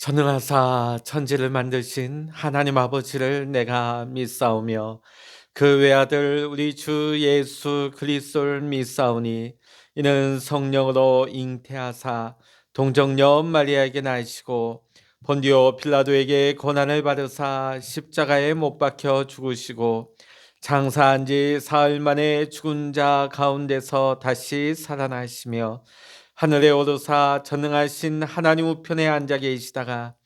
전능하사 천지를 만드신 하나님 아버지를 내가 믿사오며 그 외아들 우리 주 예수 그리스도를 믿사오니 이는 성령으로 잉태하사 동정녀 마리아에게 나시고 본디오 빌라도에게 고난을 받으사 십자가에 못 박혀 죽으시고 장사한 지 사흘 만에 죽은 자 가운데서 다시 살아나시며 하늘에 오르사 전능하신 하나님 우편에 앉아 계시다가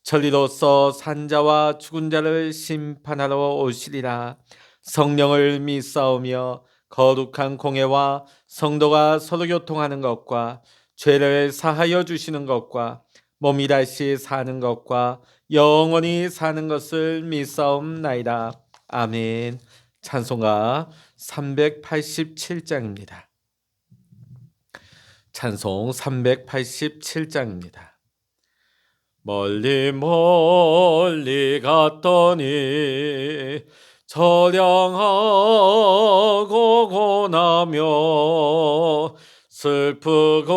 천리로서 산자와 죽은 자를 심판하러 오시리라. 성령을 믿사오며 거룩한 공회와 성도가 서로 교통하는 것과 죄를 사하여 주시는 것과 몸이 다시 사는 것과 영원히 사는 것을 믿사옵나이다. 아멘. 찬송가 387장입니다. 찬송 387장입니다. 멀리 멀리 갔더니 처량하고 고나며 슬프고도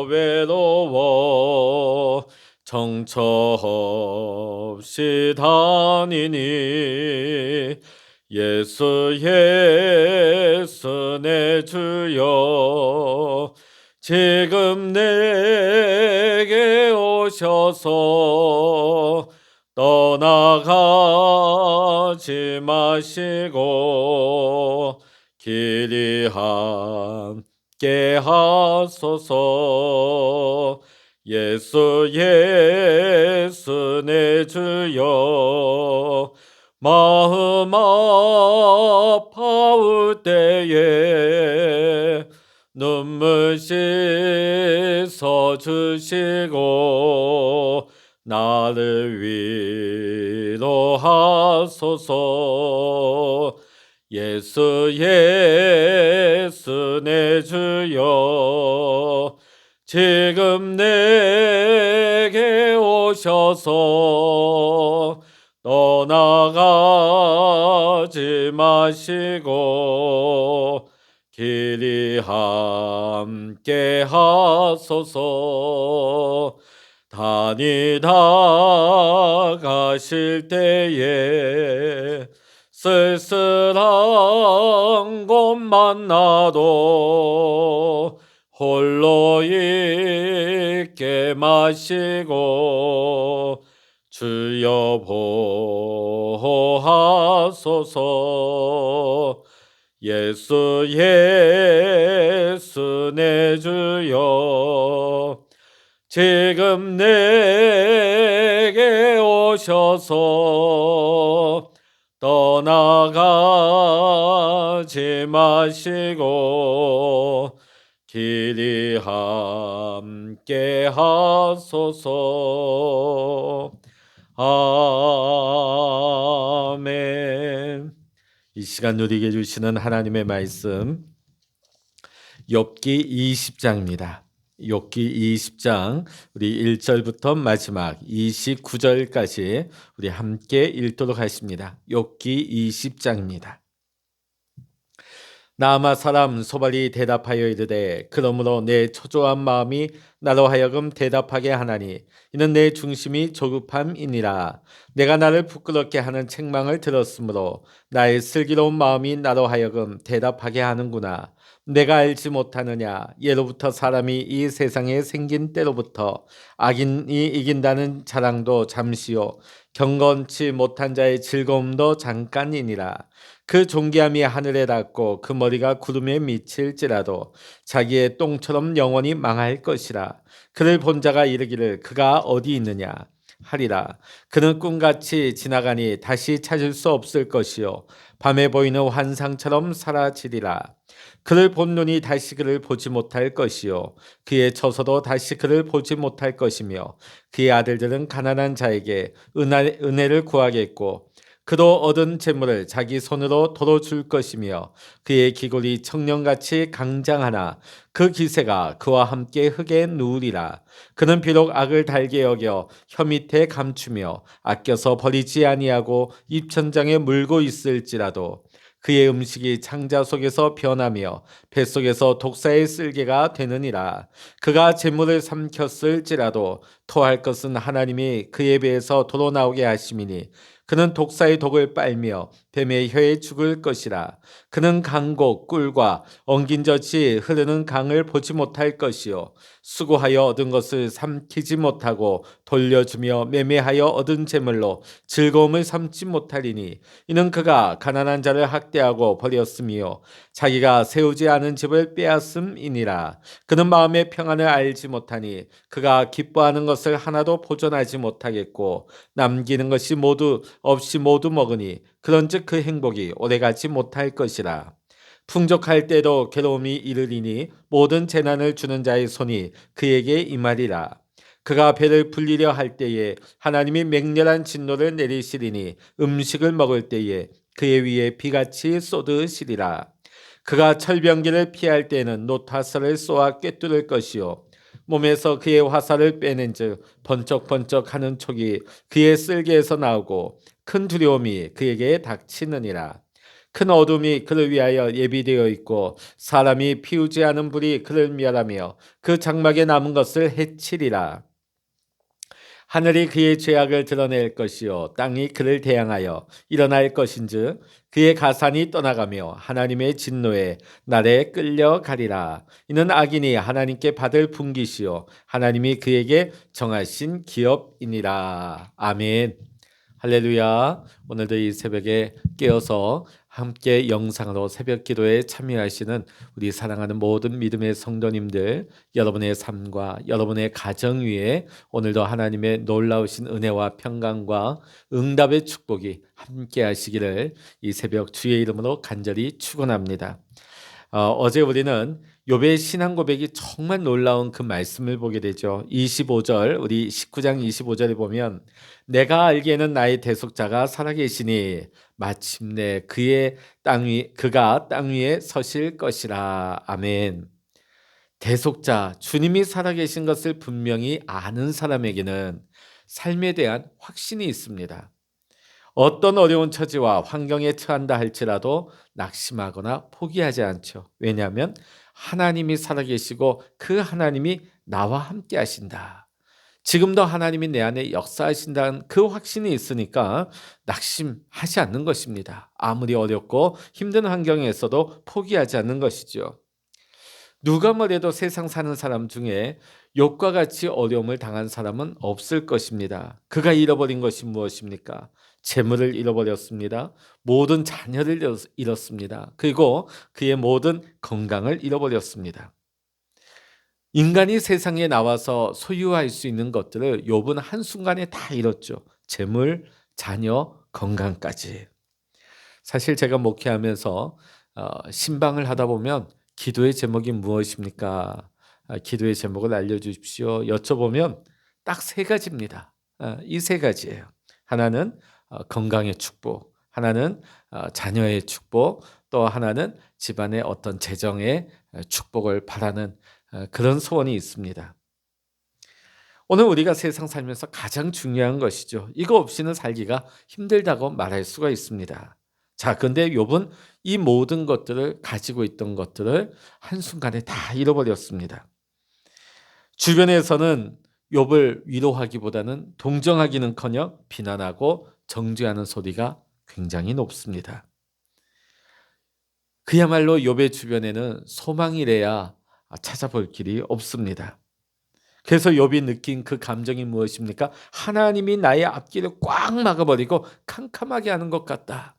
외로워 정처 없이 다니니 예수 예수 내 주여 지금 내게 오셔서 떠나가지 마시고 길이 함께 하소서. 예수 예수 내 주여 마음 아파올 때에 눈물 씻어 주시고 나를 위로하소서. 예수 예수 내 주여 지금 내게 오셔서 떠나가지 마시고 길이 함께 하소서. 다니다 가실 때에 쓸쓸한 곳 만나도 홀로 있게 마시고 주여 보호하소서. 예수 예수 내 주여 지금 내게 오셔서 떠나가지 마시고 길이 함께 하소서. 아멘. 이 시간 누리게 해주시는 하나님의 말씀 욥기 20장입니다. 욥기 20장 우리 1절부터 마지막 29절까지 우리 함께 읽도록 하십니다. 욥기 20장입니다. 나아마 사람 소발이 대답하여 이르되 그러므로 내 초조한 마음이 나로 하여금 대답하게 하나니 이는 내 중심이 조급함이니라. 내가 나를 부끄럽게 하는 책망을 들었으므로 나의 슬기로운 마음이 나로 하여금 대답하게 하는구나. 내가 알지 못하느냐. 예로부터 사람이 이 세상에 생긴 때로부터 악인이 이긴다는 자랑도 잠시요 경건치 못한 자의 즐거움도 잠깐이니라. 그 존귀함이 하늘에 닿고 그 머리가 구름에 미칠지라도 자기의 똥처럼 영원히 망할 것이라. 그를 본 자가 이르기를 그가 어디 있느냐 하리라. 그는 꿈같이 지나가니 다시 찾을 수 없을 것이요 밤에 보이는 환상처럼 사라지리라. 그를 본 눈이 다시 그를 보지 못할 것이요 그의 처소도 다시 그를 보지 못할 것이며 그의 아들들은 가난한 자에게 은혜를 구하겠고 그도 얻은 재물을 자기 손으로 도로 줄 것이며 그의 기골이 청년같이 강장하나 그 기세가 그와 함께 흙에 누우리라. 그는 비록 악을 달게 여겨 혀 밑에 감추며 아껴서 버리지 아니하고 입천장에 물고 있을지라도 그의 음식이 창자 속에서 변하며 뱃속에서 독사의 쓸개가 되느니라. 그가 재물을 삼켰을지라도 토할 것은 하나님이 그에 비해서 도로 나오게 하심이니 그는 독사의 독을 빨며 뱀의 혀에 죽을 것이라. 그는 강곡 꿀과 엉긴 젖이 흐르는 강을 보지 못할 것이요 수고하여 얻은 것을 삼키지 못하고 돌려주며 매매하여 얻은 재물로 즐거움을 삼지 못하리니 이는 그가 가난한 자를 학대하고 버렸으며 자기가 세우지 않은 집을 빼앗음이니라. 그는 마음의 평안을 알지 못하니 그가 기뻐하는 것을 하나도 보존하지 못하겠고 남기는 것이 모두 없이 모두 먹으니 그런즉 그 행복이 오래가지 못할 것이라. 풍족할 때도 괴로움이 이르리니 모든 재난을 주는 자의 손이 그에게 임하리라. 그가 배를 불리려 할 때에 하나님이 맹렬한 진노를 내리시리니 음식을 먹을 때에 그의 위에 비같이 쏟으시리라. 그가 철병기를 피할 때에는 노타설을 쏘아 꿰뚫을 것이요 몸에서 그의 화살을 빼낸즉 번쩍번쩍하는 촉이 그의 쓸개에서 나오고 큰 두려움이 그에게 닥치느니라. 큰 어둠이 그를 위하여 예비되어 있고 사람이 피우지 않은 불이 그를 멸하며 그 장막에 남은 것을 해치리라. 하늘이 그의 죄악을 드러낼 것이요 땅이 그를 대항하여 일어날 것인즉 그의 가산이 떠나가며 하나님의 진노에 날에 끌려가리라. 이는 악인이 하나님께 받을 분깃이요 하나님이 그에게 정하신 기업이니라. 아멘. 할렐루야. 오늘도 이 새벽에 깨어서 함께 영상으로 새벽 기도에 참여하시는 우리 사랑하는 모든 믿음의 성도님들, 여러분의 삶과 여러분의 가정 위에 오늘도 하나님의 놀라우신 은혜와 평강과 응답의 축복이 함께 하시기를 이 새벽 주의 이름으로 간절히 축원합니다. 어제 우리는 욥의 신앙 고백이 정말 놀라운 그 말씀을 보게 되죠. 25절, 우리 19장 25절에 보면 내가 알기에는 나의 대속자가 살아계시니 마침내 그가 땅 위에 서실 것이라. 아멘. 대속자, 주님이 살아계신 것을 분명히 아는 사람에게는 삶에 대한 확신이 있습니다. 어떤 어려운 처지와 환경에 처한다 할지라도 낙심하거나 포기하지 않죠. 왜냐하면 하나님이 살아계시고 그 하나님이 나와 함께 하신다. 지금도 하나님이 내 안에 역사하신다는 그 확신이 있으니까 낙심하지 않는 것입니다. 아무리 어렵고 힘든 환경에서도 포기하지 않는 것이죠. 누가 뭐래도 세상 사는 사람 중에 욥과 같이 어려움을 당한 사람은 없을 것입니다. 그가 잃어버린 것이 무엇입니까? 재물을 잃어버렸습니다. 모든 자녀를 잃었습니다. 그리고 그의 모든 건강을 잃어버렸습니다. 인간이 세상에 나와서 소유할 수 있는 것들을 욥은 한순간에 다 잃었죠. 재물, 자녀, 건강까지. 사실 제가 목회하면서 신방을 하다 보면 기도의 제목이 무엇입니까? 기도의 제목을 알려주십시오. 여쭤보면 딱 세 가지입니다. 이 세 가지예요. 하나는 건강의 축복, 하나는 자녀의 축복, 또 하나는 집안의 어떤 재정의 축복을 바라는 그런 소원이 있습니다. 오늘 우리가 세상 살면서 가장 중요한 것이죠. 이거 없이는 살기가 힘들다고 말할 수가 있습니다. 자, 근데 욥은 이 모든 것들을 가지고 있던 것들을 한순간에 다 잃어버렸습니다. 주변에서는 욥을 위로하기보다는 동정하기는커녕 비난하고 정죄하는 소리가 굉장히 높습니다. 그야말로 욥의 주변에는 소망이래야 찾아볼 길이 없습니다. 그래서 욥이 느낀 그 감정이 무엇입니까? 하나님이 나의 앞길을 꽉 막아버리고 캄캄하게 하는 것 같다.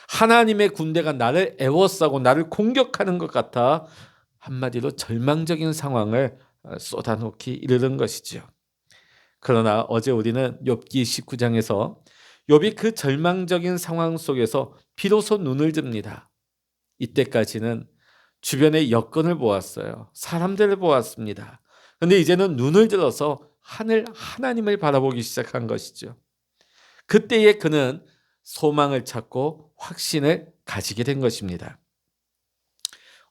하나님의 군대가 나를 애워싸고 나를 공격하는 것 같아. 한마디로 절망적인 상황을 쏟아놓기 이르는 것이죠. 그러나 어제 우리는 욥기 19장에서 욥이 그 절망적인 상황 속에서 비로소 눈을 듭니다. 이때까지는 주변의 여건을 보았어요. 사람들을 보았습니다. 그런데 이제는 눈을 들어서 하나님을 바라보기 시작한 것이죠. 그때에 그는 소망을 찾고 확신을 가지게 된 것입니다.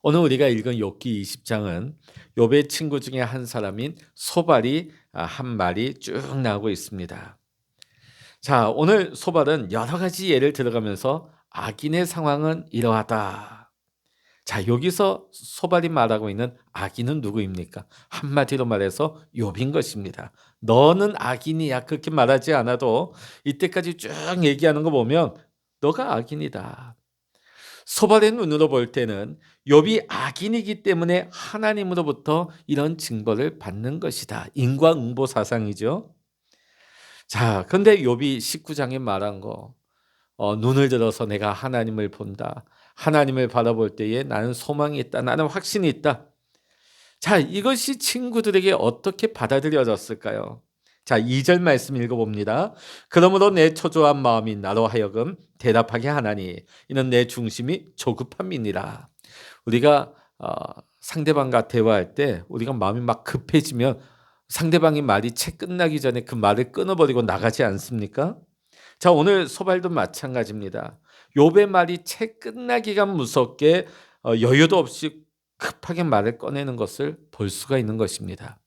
오늘 우리가 읽은 욥기 20장은 욥의 친구 중에 한 사람인 소발이 한 말이 쭉 나오고 있습니다. 자, 오늘 소발은 여러 가지 예를 들어가면서 악인의 상황은 이러하다. 자, 여기서 소발이 말하고 있는 악인은 누구입니까? 한마디로 말해서 욥인 것입니다. 너는 악인이야 그렇게 말하지 않아도 이때까지 쭉 얘기하는 거 보면 너가 악인이다. 소발의 눈으로 볼 때는 욥이 악인이기 때문에 하나님으로부터 이런 징벌을 받는 것이다. 인과응보 사상이죠. 자, 근데 욥이 19장에 말한 거, 눈을 들어서 내가 하나님을 본다. 하나님을 바라볼 때에 나는 소망이 있다. 나는 확신이 있다. 자, 이것이 친구들에게 어떻게 받아들여졌을까요? 자, 2절 말씀 읽어봅니다. 그러므로 내 초조한 마음이 나로 하여금 대답하게 하나니 이는 내 중심이 조급함이니라. 우리가 상대방과 대화할 때 우리가 마음이 막 급해지면 상대방이 말이 채 끝나기 전에 그 말을 끊어버리고 나가지 않습니까? 자, 오늘 소발도 마찬가지입니다. 욥의 말이 채 끝나기가 무섭게 여유도 없이 급하게 말을 꺼내는 것을 볼 수가 있는 것입니다.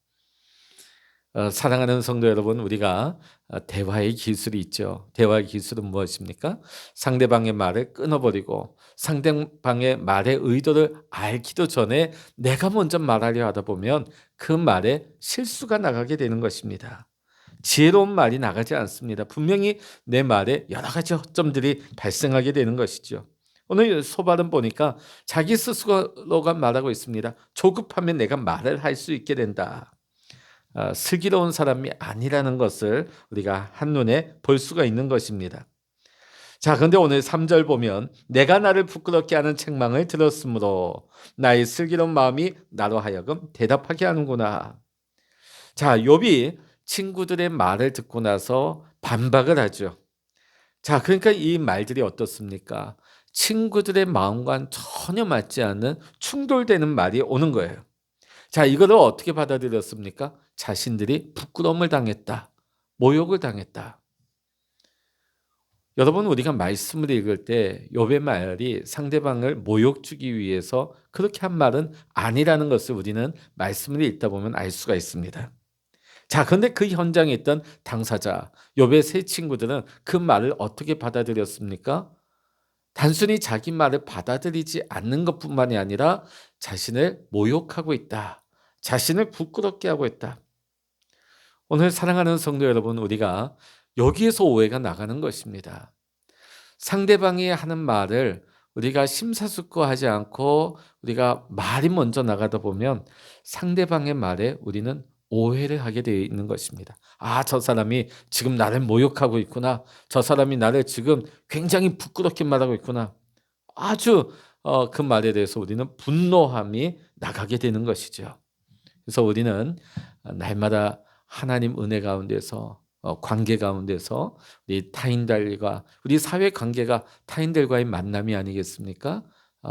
사랑하는 성도 여러분, 우리가 대화의 기술이 있죠. 대화의 기술은 무엇입니까? 상대방의 말을 끊어버리고 상대방의 말의 의도를 알기도 전에 내가 먼저 말하려 하다 보면 그 말에 실수가 나가게 되는 것입니다. 지혜로운 말이 나가지 않습니다. 분명히 내 말에 여러 가지 허점들이 발생하게 되는 것이죠. 오늘 소발은 보니까 자기 스스로가 말하고 있습니다. 조급하면 내가 말을 할 수 있게 된다. 슬기로운 사람이 아니라는 것을 우리가 한눈에 볼 수가 있는 것입니다. 자, 그런데 오늘 3절 보면 내가 나를 부끄럽게 하는 책망을 들었으므로 나의 슬기로운 마음이 나로 하여금 대답하게 하는구나. 자, 욥이 친구들의 말을 듣고 나서 반박을 하죠. 자, 그러니까 이 말들이 어떻습니까? 친구들의 마음과는 전혀 맞지 않는 충돌되는 말이 오는 거예요. 자, 이거를 어떻게 받아들였습니까? 자신들이 부끄러움을 당했다. 모욕을 당했다. 여러분, 우리가 말씀을 읽을 때 욥의 말이 상대방을 모욕 주기 위해서 그렇게 한 말은 아니라는 것을 우리는 말씀을 읽다 보면 알 수가 있습니다. 자, 그런데 그 현장에 있던 당사자, 욥의 세 친구들은 그 말을 어떻게 받아들였습니까? 단순히 자기 말을 받아들이지 않는 것뿐만이 아니라 자신을 모욕하고 있다. 자신을 부끄럽게 하고 있다. 오늘 사랑하는 성도 여러분, 우리가 여기에서 오해가 나가는 것입니다. 상대방이 하는 말을 우리가 심사숙고하지 않고 우리가 말이 먼저 나가다 보면 상대방의 말에 우리는 오해를 하게 되어 있는 것입니다. 아, 저 사람이 지금 나를 모욕하고 있구나. 저 사람이 나를 지금 굉장히 부끄럽게 말하고 있구나. 아주 그 말에 대해서 우리는 분노함이 나가게 되는 것이죠. 그래서 우리는 날마다 하나님 은혜 가운데서 관계 가운데서 우리 타인들과 우리 사회 관계가 타인들과의 만남이 아니겠습니까?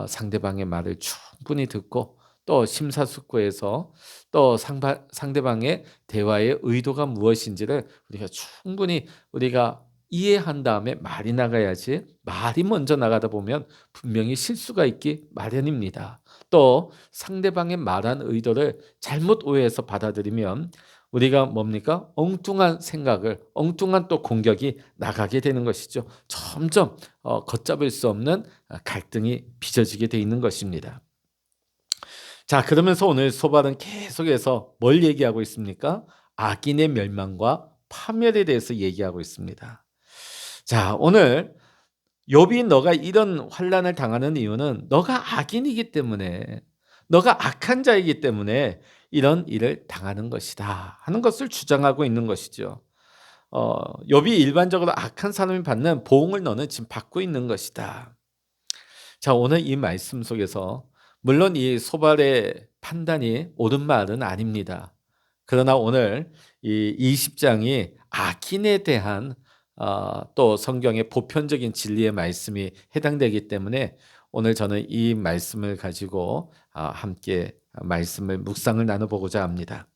상대방의 말을 충분히 듣고 또 심사숙고해서 또 상대방의 대화의 의도가 무엇인지를 우리가 충분히 우리가 이해한 다음에 말이 나가야지 말이 먼저 나가다 보면 분명히 실수가 있기 마련입니다. 또 상대방의 말한 의도를 잘못 오해해서 받아들이면 우리가 뭡니까? 엉뚱한 생각을, 엉뚱한 또 공격이 나가게 되는 것이죠. 점점 걷잡을 수 없는 갈등이 빚어지게 돼 있는 것입니다. 자, 그러면서 오늘 소발은 계속해서 뭘 얘기하고 있습니까? 악인의 멸망과 파멸에 대해서 얘기하고 있습니다. 자, 오늘 욥이 너가 이런 환난을 당하는 이유는 너가 악인이기 때문에, 너가 악한 자이기 때문에 이런 일을 당하는 것이다 하는 것을 주장하고 있는 것이죠. 욥이 일반적으로 악한 사람이 받는 보응을 너는 지금 받고 있는 것이다. 자, 오늘 이 말씀 속에서 물론 이 소발의 판단이 옳은 말은 아닙니다. 그러나 오늘 이 20장이 악인에 대한 또 성경의 보편적인 진리의 말씀이 해당되기 때문에 오늘 저는 이 말씀을 가지고 함께 말씀을 묵상을 나눠보고자 합니다.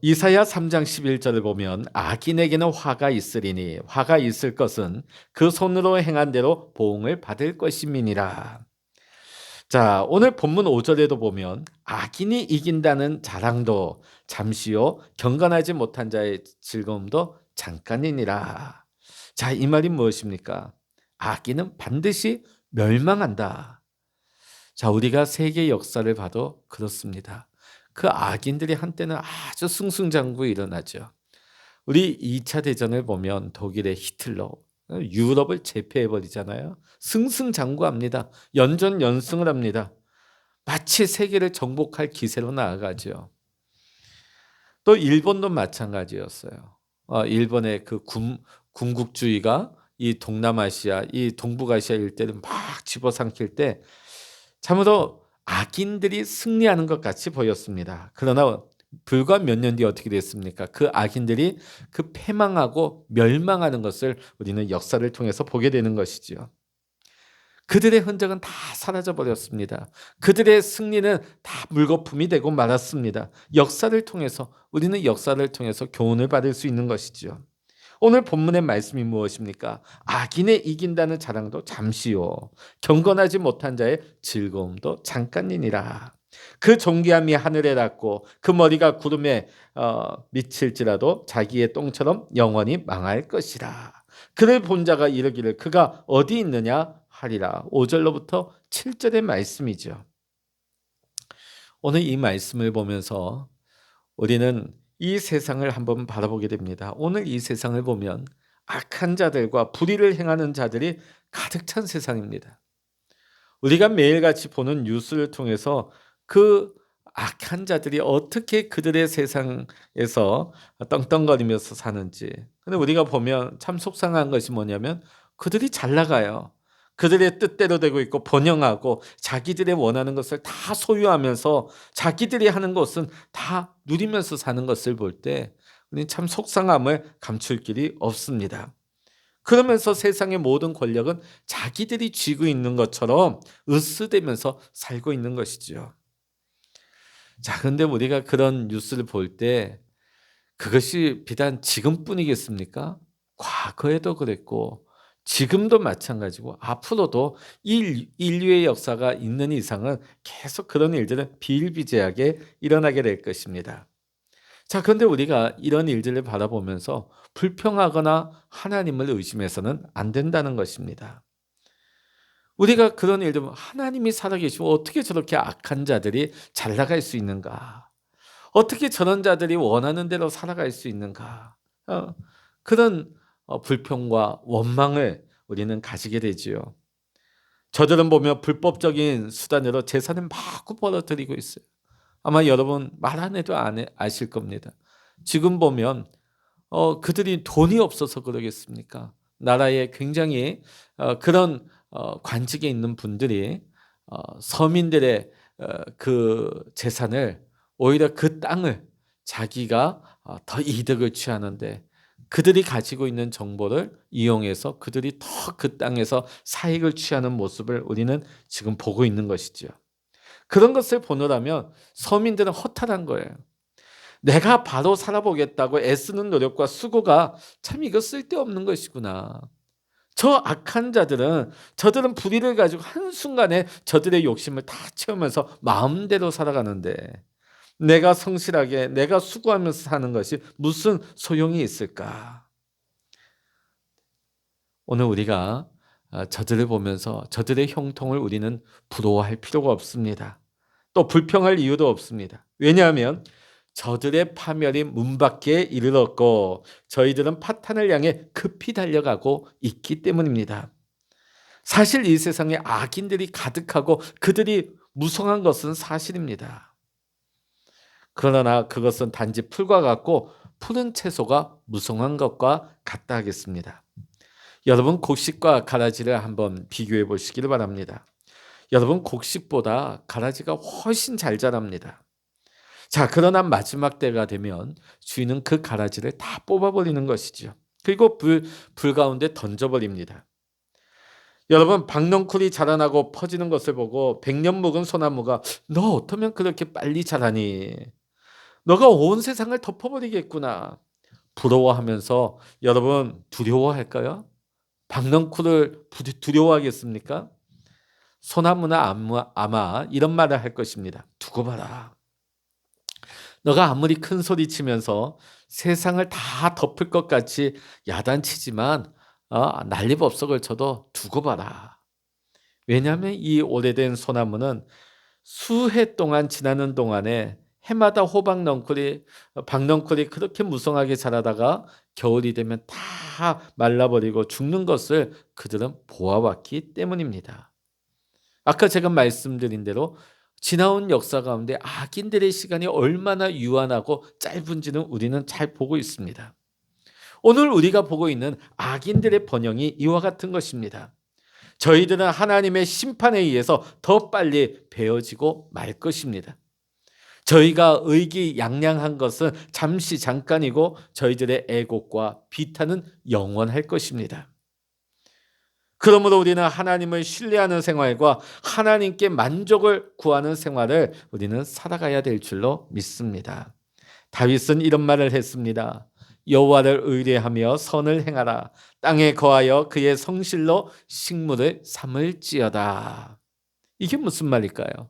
이사야 3장 11절을 보면 악인에게는 화가 있으리니 화가 있을 것은 그 손으로 행한 대로 보응을 받을 것임이니라. 자, 오늘 본문 5절에도 보면 악인이 이긴다는 자랑도 잠시요 경건하지 못한 자의 즐거움도 잠깐이니라. 자, 이 말이 무엇입니까? 악인은 반드시 멸망한다. 자, 우리가 세계 역사를 봐도 그렇습니다. 그 악인들이 한때는 아주 승승장구 일어나죠. 우리 2차 대전을 보면 독일의 히틀러, 유럽을 제패해 버리잖아요. 승승장구합니다. 연전연승을 합니다. 마치 세계를 정복할 기세로 나아가죠. 또 일본도 마찬가지였어요. 일본의 그 군국주의가 이 동남아시아, 이 동북아시아 일대를 막 집어삼킬 때 참으로 악인들이 승리하는 것 같이 보였습니다. 그러나 불과 몇 년 뒤 어떻게 됐습니까? 그 악인들이 그 패망하고 멸망하는 것을 우리는 역사를 통해서 보게 되는 것이지요. 그들의 흔적은 다 사라져 버렸습니다. 그들의 승리는 다 물거품이 되고 말았습니다. 역사를 통해서 우리는 역사를 통해서 교훈을 받을 수 있는 것이지요. 오늘 본문의 말씀이 무엇입니까? 악인의 이긴다는 자랑도 잠시요, 경건하지 못한 자의 즐거움도 잠깐이니라. 그 존귀함이 하늘에 닿고 그 머리가 구름에 미칠지라도 자기의 똥처럼 영원히 망할 것이라. 그를 본 자가 이르기를 그가 어디 있느냐 하리라. 5절로부터 7절의 말씀이죠. 오늘 이 말씀을 보면서 우리는 이 세상을 한번 바라보게 됩니다. 오늘 이 세상을 보면 악한 자들과 불의를 행하는 자들이 가득 찬 세상입니다. 우리가 매일같이 보는 뉴스를 통해서 그 악한 자들이 어떻게 그들의 세상에서 떵떵거리면서 사는지. 근데 우리가 보면 참 속상한 것이 뭐냐면 그들이 잘 나가요. 그들의 뜻대로 되고 있고 번영하고 자기들의 원하는 것을 다 소유하면서 자기들이 하는 것은 다 누리면서 사는 것을 볼 때 우리는 참 속상함을 감출 길이 없습니다. 그러면서 세상의 모든 권력은 자기들이 쥐고 있는 것처럼 으스대면서 살고 있는 것이죠. 자, 그런데 우리가 그런 뉴스를 볼 때 그것이 비단 지금뿐이겠습니까? 과거에도 그랬고 지금도 마찬가지고 앞으로도 인류의 역사가 있는 이상은 계속 그런 일들은 비일비재하게 일어나게 될 것입니다. 자, 그런데 우리가 이런 일들을 바라보면서 불평하거나 하나님을 의심해서는 안 된다는 것입니다. 우리가 그런 일들 보면 하나님이 살아계시고 어떻게 저렇게 악한 자들이 잘 나갈 수 있는가? 어떻게 저런 자들이 원하는 대로 살아갈 수 있는가? 그런 불평과 원망을 우리는 가지게 되지요. 저들은 보면 불법적인 수단으로 재산을 마구 벌어들이고 있어요. 아마 여러분 말 안 해도 아실 겁니다. 지금 보면 그들이 돈이 없어서 그러겠습니까? 나라에 굉장히 그런 관직에 있는 분들이 서민들의 그 재산을 오히려 그 땅을 자기가 더 이득을 취하는데 그들이 가지고 있는 정보를 이용해서 그들이 더 그 땅에서 사익을 취하는 모습을 우리는 지금 보고 있는 것이죠. 그런 것을 보느라면 서민들은 허탈한 거예요. 내가 바로 살아보겠다고 애쓰는 노력과 수고가 참 이거 쓸데없는 것이구나. 저 악한 자들은 저들은 불의를 가지고 한순간에 저들의 욕심을 다 채우면서 마음대로 살아가는데 내가 성실하게 내가 수고하면서 사는 것이 무슨 소용이 있을까? 오늘 우리가 저들을 보면서 저들의 형통을 우리는 부러워할 필요가 없습니다. 또 불평할 이유도 없습니다. 왜냐하면 저들의 파멸이 문 밖에 이르렀고 저희들은 파탄을 향해 급히 달려가고 있기 때문입니다. 사실 이 세상에 악인들이 가득하고 그들이 무성한 것은 사실입니다. 그러나 그것은 단지 풀과 같고 푸른 채소가 무성한 것과 같다 하겠습니다. 여러분 곡식과 가라지를 한번 비교해 보시기를 바랍니다. 여러분 곡식보다 가라지가 훨씬 잘 자랍니다. 자, 그러나 마지막 때가 되면 주인은 그 가라지를 다 뽑아버리는 것이죠. 그리고 불 가운데 던져버립니다. 여러분 박넝쿨이 자라나고 퍼지는 것을 보고 100년 묵은 소나무가 너 어쩌면 그렇게 빨리 자라니? 너가 온 세상을 덮어버리겠구나. 부러워하면서 여러분 두려워할까요? 박넝쿨을 두려워하겠습니까? 소나무나 아마 이런 말을 할 것입니다. 두고 봐라. 너가 아무리 큰 소리 치면서 세상을 다 덮을 것 같이 야단치지만 난리법석을 쳐도 두고 봐라. 왜냐하면 이 오래된 소나무는 수해 동안 지나는 동안에 해마다 호박 넝쿨이 박넝쿨이 그렇게 무성하게 자라다가 겨울이 되면 다 말라버리고 죽는 것을 그들은 보아왔기 때문입니다. 아까 제가 말씀드린 대로 지나온 역사 가운데 악인들의 시간이 얼마나 유한하고 짧은지는 우리는 잘 보고 있습니다. 오늘 우리가 보고 있는 악인들의 번영이 이와 같은 것입니다. 저희들은 하나님의 심판에 의해서 더 빨리 베어지고 말 것입니다. 저희가 의기양양한 것은 잠시 잠깐이고 저희들의 애곡과 비탄은 영원할 것입니다. 그러므로 우리는 하나님을 신뢰하는 생활과 하나님께 만족을 구하는 생활을 우리는 살아가야 될 줄로 믿습니다. 다윗은 이런 말을 했습니다. 여호와를 의뢰하며 선을 행하라. 땅에 거하여 그의 성실로 식물을 삼을지어다. 이게 무슨 말일까요?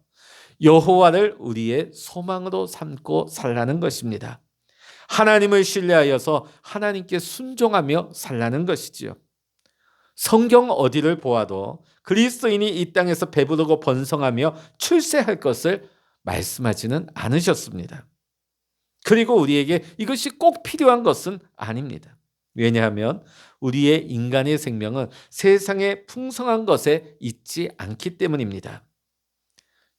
여호와를 우리의 소망으로 삼고 살라는 것입니다. 하나님을 신뢰하여서 하나님께 순종하며 살라는 것이지요. 성경 어디를 보아도 그리스도인이 이 땅에서 배부르고 번성하며 출세할 것을 말씀하지는 않으셨습니다. 그리고 우리에게 이것이 꼭 필요한 것은 아닙니다. 왜냐하면 우리의 인간의 생명은 세상의 풍성한 것에 있지 않기 때문입니다.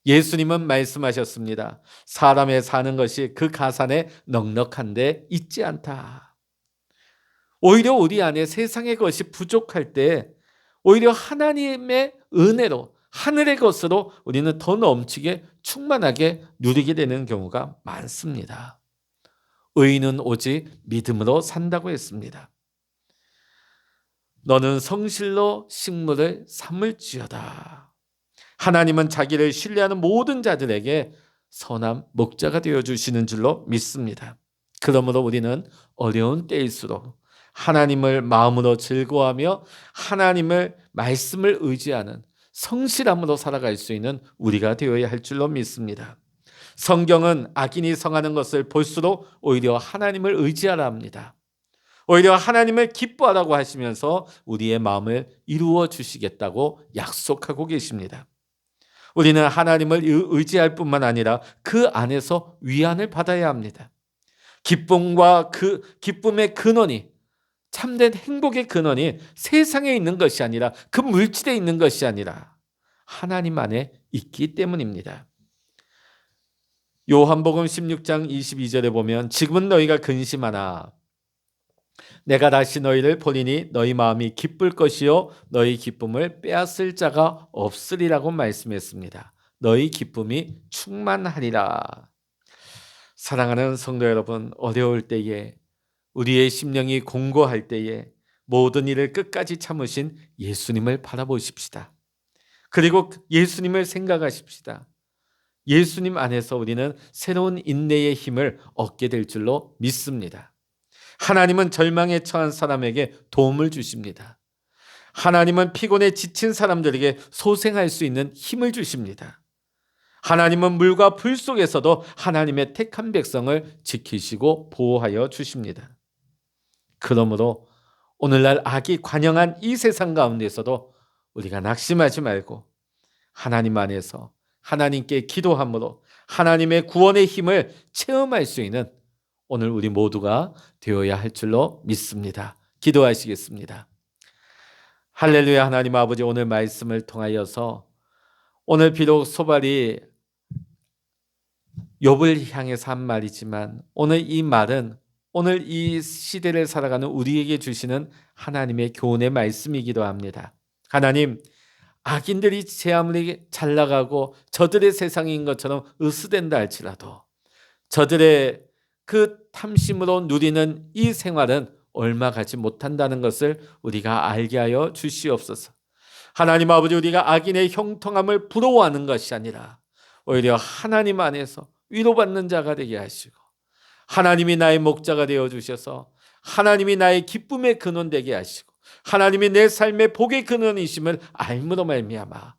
예수님은 말씀하셨습니다. 사람의 사는 것이 그 가산에 넉넉한데 있지 않다. 오히려 우리 안에 세상의 것이 부족할 때 오히려 하나님의 은혜로 하늘의 것으로 우리는 더 넘치게 충만하게 누리게 되는 경우가 많습니다. 의인은 오직 믿음으로 산다고 했습니다. 너는 성실로 식물을 삼을지어다. 하나님은 자기를 신뢰하는 모든 자들에게 선한 목자가 되어주시는 줄로 믿습니다. 그러므로 우리는 어려운 때일수록 하나님을 마음으로 즐거워하며 하나님을 말씀을 의지하는 성실함으로 살아갈 수 있는 우리가 되어야 할 줄로 믿습니다. 성경은 악인이 성하는 것을 볼수록 오히려 하나님을 의지하라 합니다. 오히려 하나님을 기뻐하라고 하시면서 우리의 마음을 이루어 주시겠다고 약속하고 계십니다. 우리는 하나님을 의지할 뿐만 아니라 그 안에서 위안을 받아야 합니다. 기쁨과 그 기쁨의 근원이 참된 행복의 근원이 세상에 있는 것이 아니라 그 물질에 있는 것이 아니라 하나님 안에 있기 때문입니다. 요한복음 16장 22절에 보면 지금은 너희가 근심하나 내가 다시 너희를 보리니 너희 마음이 기쁠 것이요 너희 기쁨을 빼앗을 자가 없으리라고 말씀했습니다. 너희 기쁨이 충만하리라. 사랑하는 성도 여러분, 어려울 때에 우리의 심령이 공고할 때에 모든 일을 끝까지 참으신 예수님을 바라보십시다. 그리고 예수님을 생각하십시다. 예수님 안에서 우리는 새로운 인내의 힘을 얻게 될 줄로 믿습니다. 하나님은 절망에 처한 사람에게 도움을 주십니다. 하나님은 피곤에 지친 사람들에게 소생할 수 있는 힘을 주십니다. 하나님은 물과 불 속에서도 하나님의 택한 백성을 지키시고 보호하여 주십니다. 그러므로 오늘날 악이 관영한 이 세상 가운데서도 우리가 낙심하지 말고 하나님 안에서 하나님께 기도함으로 하나님의 구원의 힘을 체험할 수 있는 오늘 우리 모두가 되어야 할 줄로 믿습니다. 기도하시겠습니다. 할렐루야. 하나님 아버지, 오늘 말씀을 통하여서 오늘 비록 소발이 욥을 향해서 한 말이지만 오늘 이 말은 오늘 이 시대를 살아가는 우리에게 주시는 하나님의 교훈의 말씀이기도 합니다. 하나님, 악인들이 제 아무리 잘 나가고 저들의 세상인 것처럼 으스댄다 할지라도 저들의 그 탐심으로 누리는 이 생활은 얼마 가지 못한다는 것을 우리가 알게 하여 주시옵소서. 하나님 아버지, 우리가 악인의 형통함을 부러워하는 것이 아니라 오히려 하나님 안에서 위로받는 자가 되게 하시고 하나님이 나의 목자가 되어주셔서 하나님이 나의 기쁨의 근원 되게 하시고 하나님이 내 삶의 복의 근원이심을 알므로 말미암아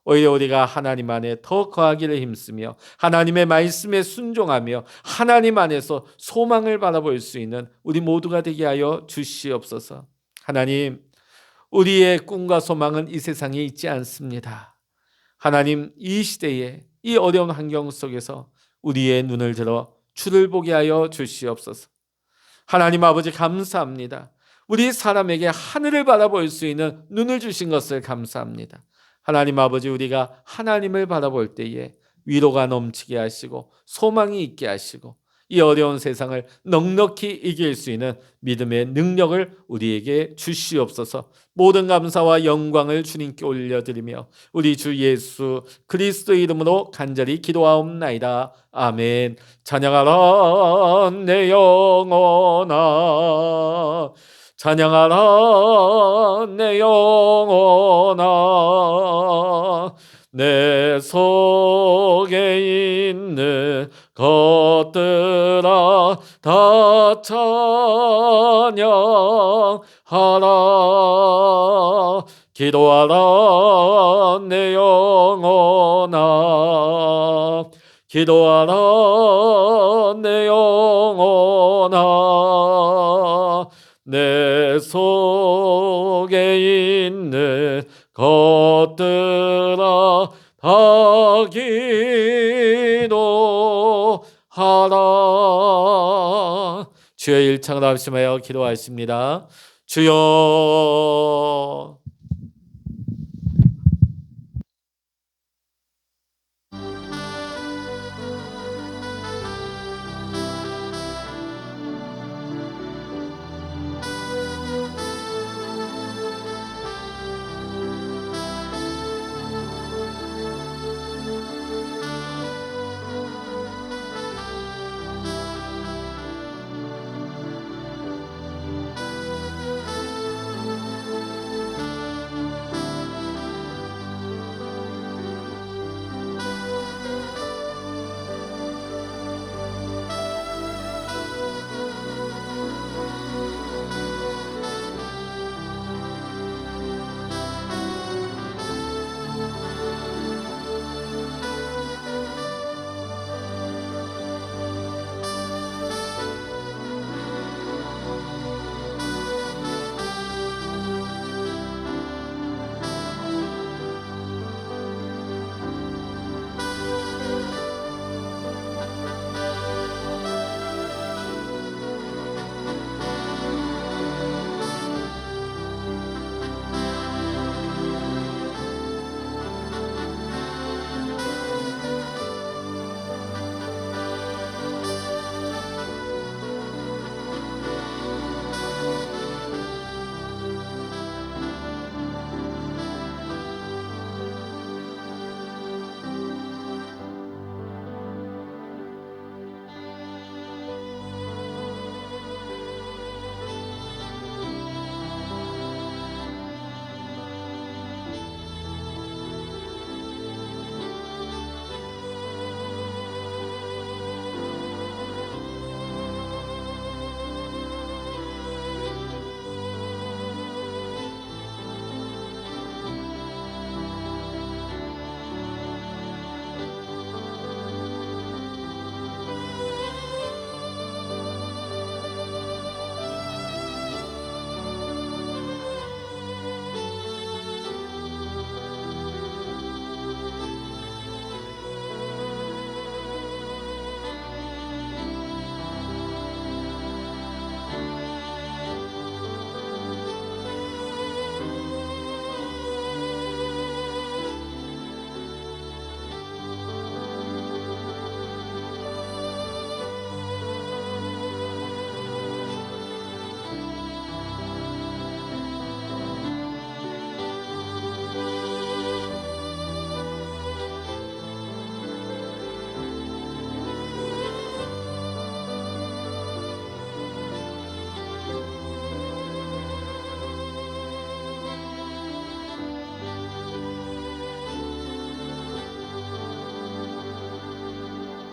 오히려 우리가 하나님 안에 더 거하기를 힘쓰며 하나님의 말씀에 순종하며 하나님 안에서 소망을 바라볼 수 있는 우리 모두가 되게 하여 주시옵소서. 하나님, 우리의 꿈과 소망은 이 세상에 있지 않습니다. 하나님, 이 시대에 이 어려운 환경 속에서 우리의 눈을 들어 주를 보게 하여 주시옵소서. 하나님 아버지, 감사합니다. 우리 사람에게 하늘을 바라볼 수 있는 눈을 주신 것을 감사합니다. 하나님 아버지, 우리가 하나님을 바라볼 때에 위로가 넘치게 하시고 소망이 있게 하시고 이 어려운 세상을 넉넉히 이길 수 있는 믿음의 능력을 우리에게 주시옵소서. 모든 감사와 영광을 주님께 올려드리며 우리 주 예수 그리스도의 이름으로 간절히 기도하옵나이다. 아멘. 찬양하라 내 영혼아, 찬양하라 내 영혼아, 내 속에 있는 것들아 다 찬양하라. 기도하라 내 영혼아, 기도하라 내 영혼아, 내 속에 있는 것들아 다 기도하라. 주여, 일창을 합심하여 기도하십니다. 주여